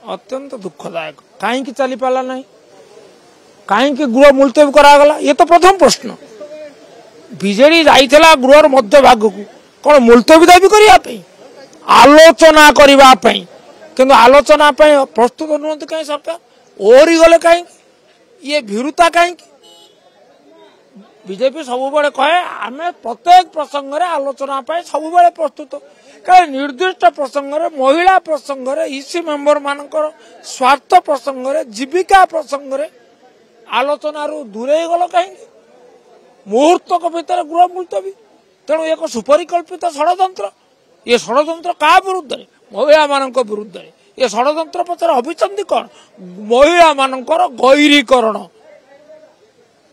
अत्यंत दुखदायक कहीं चली पाला ना कहीं गृह मुलतवी करागला ये तो प्रथम प्रश्न बीजेडी जाइला गृह मध्य भाग को कौन मुलतवी दाबी करने आलोचना करने किंतु आलोचना प्रस्तुत नुहत कहीं सरकार ओरी गले कहीं ये भीरुता कहीं बीजेपी सब कहे आम प्रत्येक प्रसंग में आलोचना सब प्रस्तुत कहीं निर्दिष्ट प्रसंग में महिला प्रसंग में ईसी मेंबर मान स्वार्थ प्रसंग में जीविका प्रसंग में आलोचना दूरे गल कहीं मुहूर्तक भितर गृह मुलतवी तेणु एक सुपरिकल्पित षड्यंत्र ये षड्यंत्र क्या विरुद्ध महिला मान विरुद्ध ये षड्यंत्र पचर अभिचंदी कौन महिला मानकर गैरीकरण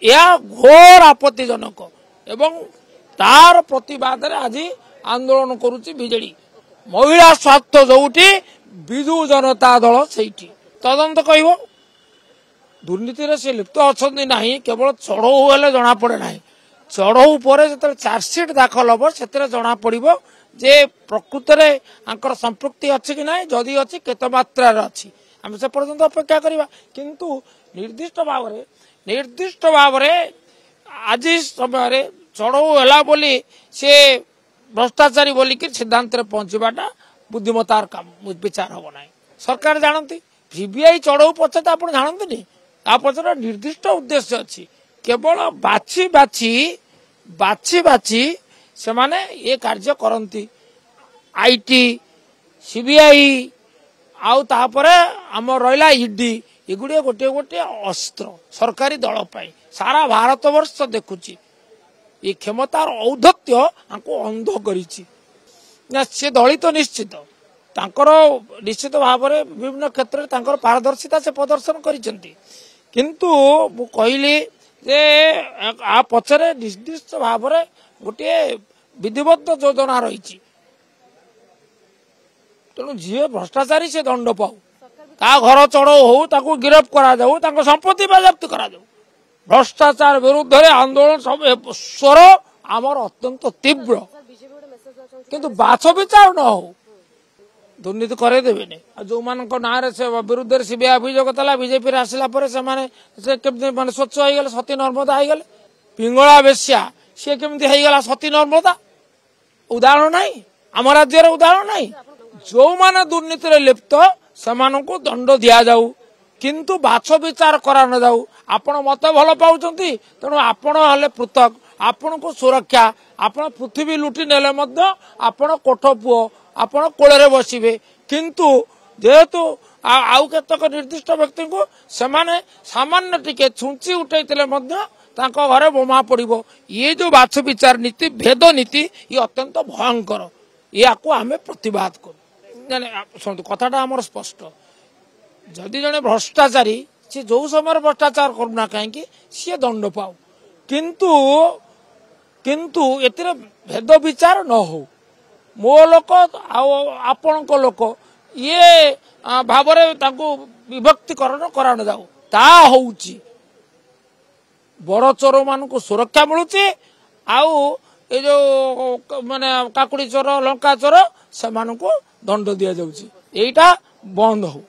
यह घोर आपत्तिजनक एवं तार प्रतिवाद आज आंदोलन करुच्ची बीजेडी महिला स्वार्थ जोटी विजु जनता दल से तदंत कह दुर्नीति से लिप्त अच्छा ना केवल चढ़ऊ हेले जना पड़े ना चढ़ऊ पर जो चार्जसीट दाखल हम से जना पड़ो जे प्रकृत में संपृक्ति अच्छी कि ना जदि अच्छी केत मात्रा अच्छी आम से पर्यंत अपेक्षा करवा किंतु निर्दिष्ट भाव आज समय चढ़ऊ है बोली से भ्रष्टाचारी बोलिक सिद्धांत पहुंचवाटा बुद्धिमतार काम विचार हम ना सरकार जानती सीबीआई चढ़ऊ पछे आप जानते पचर निर्दिष्ट उद्देश्य अच्छी केवल बाछी बाछी बाछी बाछी से माने ये कार्य करती आईटी सीबीआई आउ तापरे आम रहा ईडी एगुड़े गोटे गोटे अस्त्र सरकारी दल सारा भारत वर्ष देखुची ये क्षमतार औद्धत्य आपको अंध करिछि से दलित निश्चित निश्चित भाव में विभिन्न क्षेत्र में पारदर्शिता से प्रदर्शन करिसेंती किंतु मु कहली जे आ पछरे निर्दिष्ट भाव में गोटे विधिबद्ध योजना रही तेणु जी भ्रष्टाचारी से दंड पाऊ ता घर चढ़ऊ हो ताकू गिरफ करा जाऊ ताको संपत्ति बाजप्त करा जाऊ भ्रष्टाचार विरुद्ध आंदोलन सब स्वर आमर अत्यंत तीव्र किंतु बाछ विचार न हो दुर्नीति करेदेवे जो मान ना से विरुद्ध सीबीआई अभियोग था बीजेपी आसला माने स्वच्छ हो गले सती नर्मदा हो गले पिंगला बेश्या सी केमी होगा सती नर्मदा उदाहरण ना आम राज्य उदाहरण ना जो माने दुर्नीति लिप्त से दंड दि जाऊ किंतु बाछ विचार करा न जाऊ आपण मत भल पाउछंती तेणु आपण हेले पृथक आपण को सुरक्षा आपण पृथ्वी लुटी नेले मध्य आपण कोठ पुओ आपण कोଳରେ बसिबे किंतु जेहेतु आउ केतक निर्दिष्ट व्यक्ति को सेमाने सामान्य टिके छुंची उठैतिले मध्य तांको घरे बोमा पड़िबो ये जो बाछ विचार नीति भेद नीति ये अत्यंत भयंकर या को आमे प्रतिवाद करू सुनतु कथाटा हमर स्पष्ट जदि जने भ्रष्टाचारी सी जो समय भ्रष्टाचार करूना कहीं सी दंड पाऊ किंतु किंतु एतिरे भेद विचार न हो मो लोक आपण लोक ये भाव विभक्तिकरण करा न जाऊ ता होउची बड़ चोर मान को सुरक्षा मिलूची आउ ये जो माने काकुड़ी चोर लंका चोर से दंड दि जाऊँगी यहीटा बंद हो।